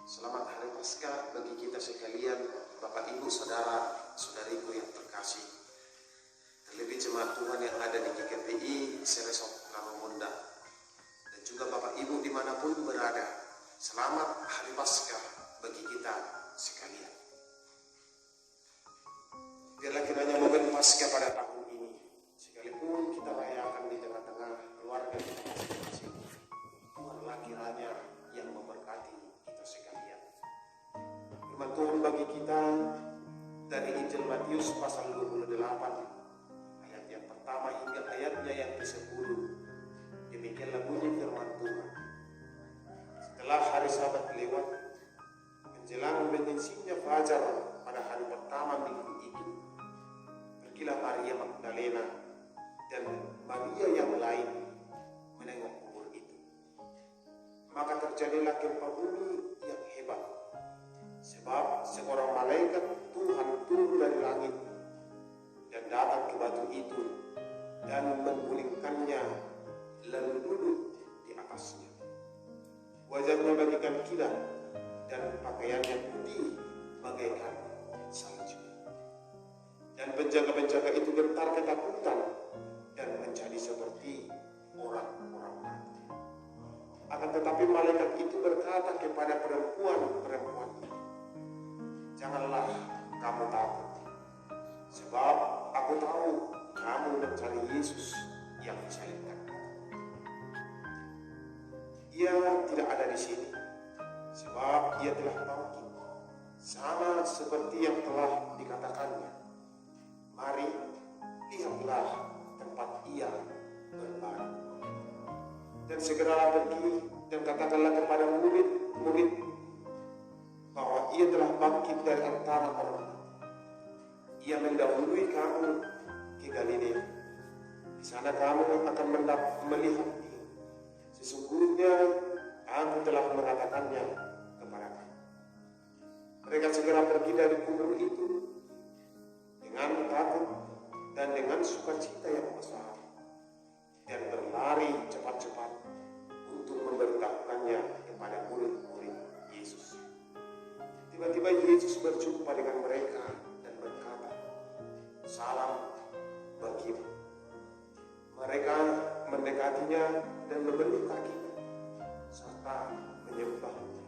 Selamat Hari Paskah bagi kita sekalian, Bapak Ibu, Saudara, Saudariku yang terkasih. Terlebih jemaat Tuhan yang ada di GKPI Selesok Ngamangunda, dan juga Bapak Ibu dimanapun berada. Selamat Hari Paskah bagi kita sekalian. Biarlah kiranya momen Paskah pada tahun ini, sekalipun kita rayakan di tengah-tengah keluarga kita masing-masing, Tuhanlah kiranya yang memberkati kita sekalian. Firman Tuhan bagi kita dari Injil Matius pasal 28 ayat yang pertama hingga ayatnya yang ke-10. Demikianlah bunyi firman Tuhan. Setelah hari Sabat lewat, menjelang menyingsinya fajar pada hari pertama minggu itu, pergilah Maria Magdalena dan Maria yang lain menengok kubur itu. Maka terjadilah gempa bumi yang hebat, sebab seorang malaikat Tuhan turun dari langit dan datang ke batu itu dan menggulingkannya lalu duduk di atasnya. Wajahnya bagaikan kilat dan pakaiannya putih bagaikan salju. Dan penjaga-penjaga itu gentar ketakutan dan menjadi seperti orang-orang mati. Akan tetapi malaikat itu berkata kepada perempuan itu, "Janganlah kamu takut, sebab aku tahu kamu mencari Yesus yang disalibkan. Ia tidak ada di sini, sebab ia telah bangkit, sama seperti yang telah dikatakannya. Mari, lihatlah tempat ia berbaring. Dan segeralah pergi dan katakanlah kepada murid-murid bahwa ia telah bangkit dari antara orang mati. Ia mendahului kamu ke Galilea. Di sana kamu akan melihat dia. Sesungguhnya aku telah mengatakannya kepada kamu." Mereka segera pergi dari kubur itu dengan takut dan dengan sukacita yang besar, dan berlari cepat-cepat untuk memberitahukannya kepada murid-murid Yesus. Tiba-tiba Yesus berjumpa dengan mereka dan berkata, "Salam bagimu." Mereka mendekatinya dan membeluk kakinya serta menyembahnya.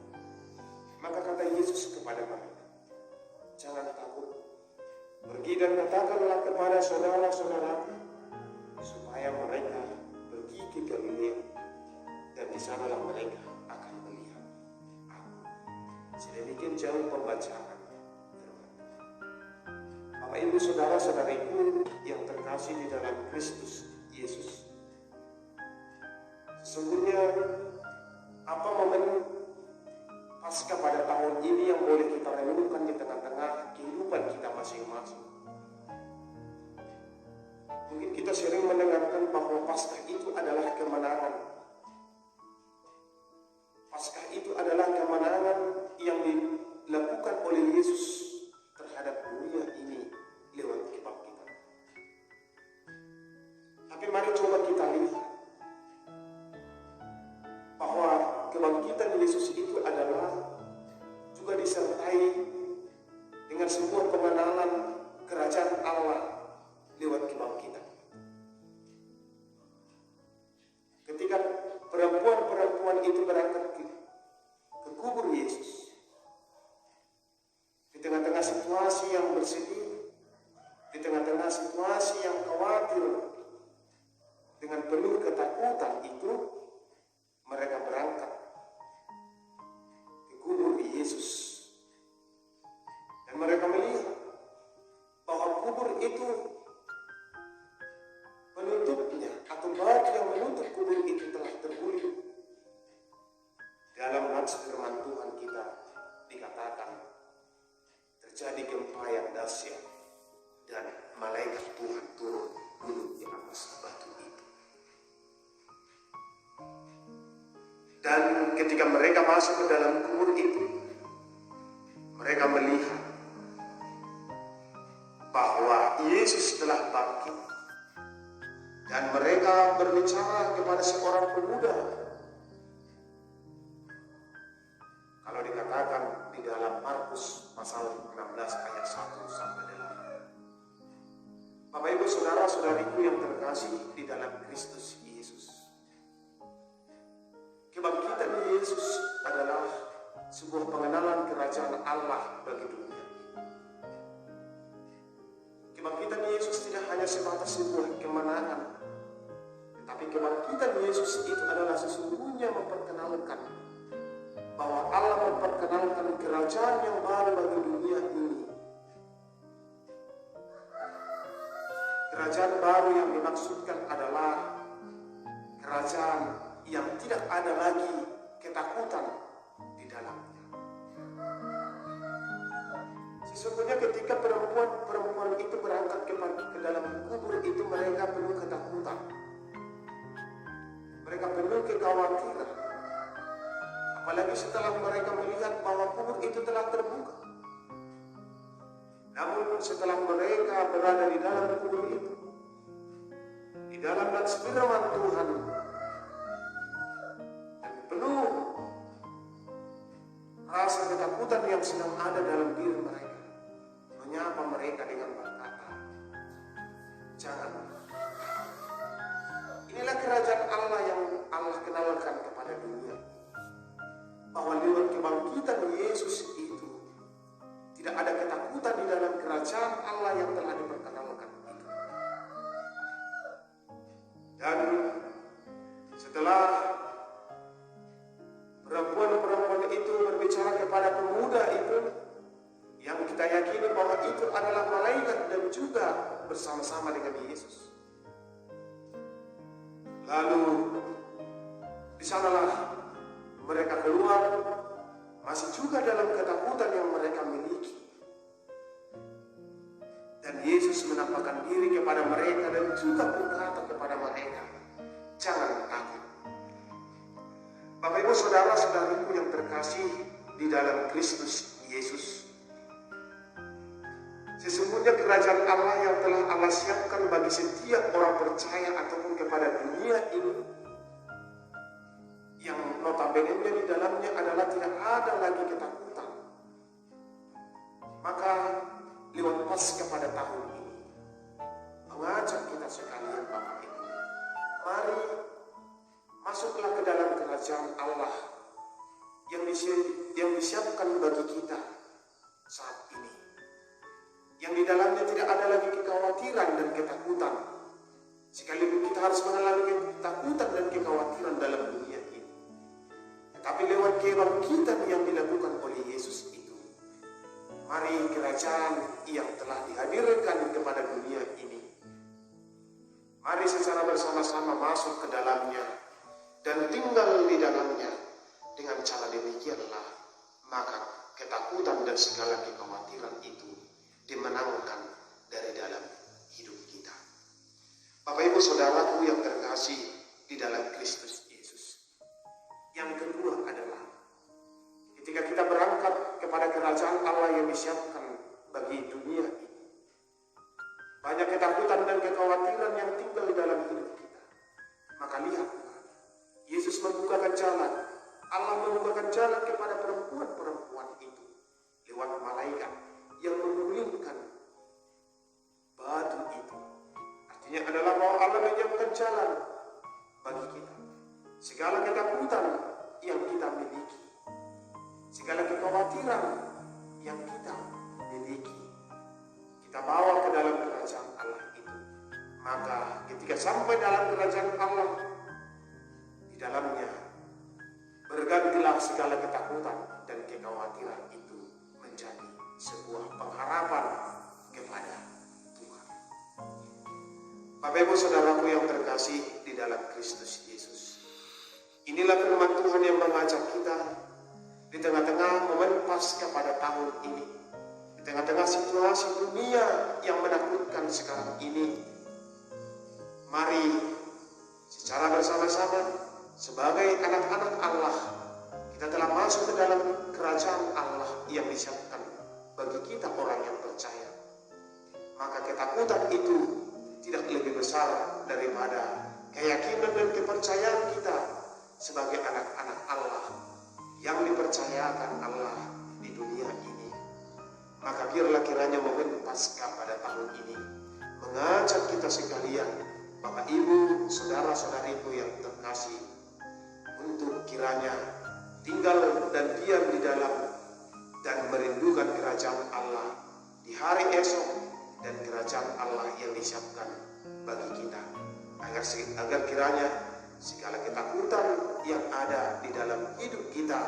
Maka kata Yesus kepada mereka, "Jangan takut. Pergi dan katakanlah kepada saudara-saudaraku supaya mereka pergi ke Galilea, dan di sanalah mereka akan melihat aku." Sedemikian jauh pembacaan firman. Bapak, Ibu, saudara-saudariku yang terkasih di dalam Kristus Yesus, sesungguhnya apa momen Paskah pada tahun ini yang boleh kita renungkan di tengah-tengah kehidupan kita masing-masing? Mungkin kita sering mendengarkan bahwa Paskah itu adalah kemenangan. Paskah itu adalah kemenangan yang dilakukan oleh Yesus terhadap dunia ini lewat kebangkitan. Tapi mari coba kita lihat bahwa kebangkitan Yesus itu adalah juga disertai dengan sebuah pengenalan kerajaan Allah lewat kebangkitan. Ketika perempuan-perempuan itu berangkat ke kubur Yesus, di tengah-tengah situasi yang bersedih, di tengah-tengah situasi yang khawatir, dengan penuh ketakutan itu, mereka berangkat ke kubur Yesus. Dan mereka melihat bahwa kubur itu penutupnya atau batu yang menutup kubur itu telah terguling. Dalam nats firman Tuhan kita dikatakan terjadi gempa yang dahsyat dan malaikat Tuhan turun duduk di atas batu itu. Dan ketika mereka masuk ke dalam kubur itu, mereka melihat bahwa Yesus telah bangkit. Dan mereka berbicara kepada seorang pemuda. Kalau dikatakan dikatakan di dalam Markus pasal 16 ayat 1 sampai 8. Bapak Ibu saudara-saudariku yang terkasih di dalam Kristus Yesus. Kebangkitan Yesus adalah sebuah pengenalan kerajaan Allah bagi dunia. Kebangkitan Yesus tidak hanya sebatas sebuah kemenangan, tetapi kebangkitan Yesus itu adalah sesungguhnya memperkenalkan bahwa Allah memperkenalkan kerajaan yang baru bagi dunia ini. Kerajaan baru yang dimaksudkan adalah kerajaan yang tidak ada lagi ketakutan di dalamnya. Sesungguhnya ketika perempuan itu berangkat ke dalam kubur itu, mereka penuh ketakutan. Mereka penuh kekhawatiran. Apalagi setelah mereka melihat bahwa kubur itu telah terbuka. Namun setelah mereka berada di dalam kubur itu, di dalam firman Tuhan, dan penuh rasa ketakutan yang sedang ada dalam diri mereka, menyapa mereka dengan berkata, "Jangan takut." Inilah kerajaan Allah yang Allah kenalkan kepada dunia, bahwa lewat kebangkitan Yesus itu tidak ada ketakutan di dalam kerajaan Allah yang telah diperkenalkan itu. Dan setelah perempuan itu berbicara kepada pemuda itu, yang kita yakini bahwa itu adalah malaikat dan juga bersama-sama dengan Yesus. Lalu di sanalah mereka keluar, masih juga dalam ketakutan yang mereka miliki. Dan Yesus menampakkan diri kepada mereka dan juga berkata kepada mereka, "Jangan takut." Bapak Ibu saudara-saudariku yang terkasih di dalam Kristus Yesus, sesungguhnya kerajaan Allah yang telah Allah siapkan bagi setiap orang percaya ataupun kepada dunia ini, yang notabene di dalamnya adalah tidak ada lagi ketakutan. Maka lewat Paskah pada tahun ini, mengajak kita sekalian Bapak Ibu, mari masuklah ke dalam kerajaan Allah yang disiapkan bagi kita saat ini, yang di dalamnya tidak ada lagi kekhawatiran dan ketakutan. Sekalipun kita harus mengalami ketakutan dan kekhawatiran dalam dunia ini, tetapi lewat kebangkitan yang dilakukan oleh Yesus itu, mari kerajaan yang telah dihadirkan kepada dunia ini, mari secara bersama-sama masuk ke dalamnya dan tinggal di dalamnya. Dengan cara demikianlah, maka ketakutan dan segala kekhawatiran itu dimenangkan dari dalam hidup kita. Bapak Ibu saudaraku yang terkasih di dalam Kristus Yesus. Yang kedua adalah ketika kita berangkat kepada kerajaan Allah yang disiapkan bagi dunia ini, banyak ketakutan dan kekhawatiran yang tinggal di dalam hidup kita. Maka lihatlah, Yesus membukakan jalan. Allah membukakan jalan kepada perempuan-perempuan itu lewat malaikat yang menggulingkan batu itu. Artinya adalah bahwa Allah menyiapkan jalan bagi kita. Segala ketakutan yang kita miliki, segala kekhawatiran yang kita miliki, kita bawa ke dalam kerajaan Allah itu. Maka ketika sampai dalam kerajaan Allah, di dalamnya bergantilah segala ketakutan dan kekhawatiran itu menjadi sebuah pengharapan kepada Tuhan. Bapak Ibu saudaraku yang terkasih di dalam Kristus Yesus, inilah firman Tuhan yang mengajak kita di tengah-tengah momen Paskah pada tahun ini, di tengah-tengah situasi dunia yang menakutkan sekarang ini. Mari secara bersama-sama sebagai anak-anak Allah, kita telah masuk ke dalam kerajaan Allah yang disiapkan bagi kita orang yang percaya. Maka ketakutan itu tidak lebih besar daripada keyakinan dan kepercayaan kita sebagai anak-anak Allah yang dipercayakan Allah bermampirlah kiranya momen Paskah pada tahun ini, mengajak kita sekalian, Bapak Ibu, saudara-saudariku yang terkasih, untuk kiranya tinggal dan diam di dalam dan merindukan kerajaan Allah di hari esok dan kerajaan Allah yang disiapkan bagi kita, agar kiranya segala ketakutan yang ada di dalam hidup kita,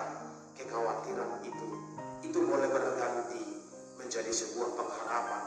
kekhawatiran itu boleh berganti menjadi sebuah pengharapan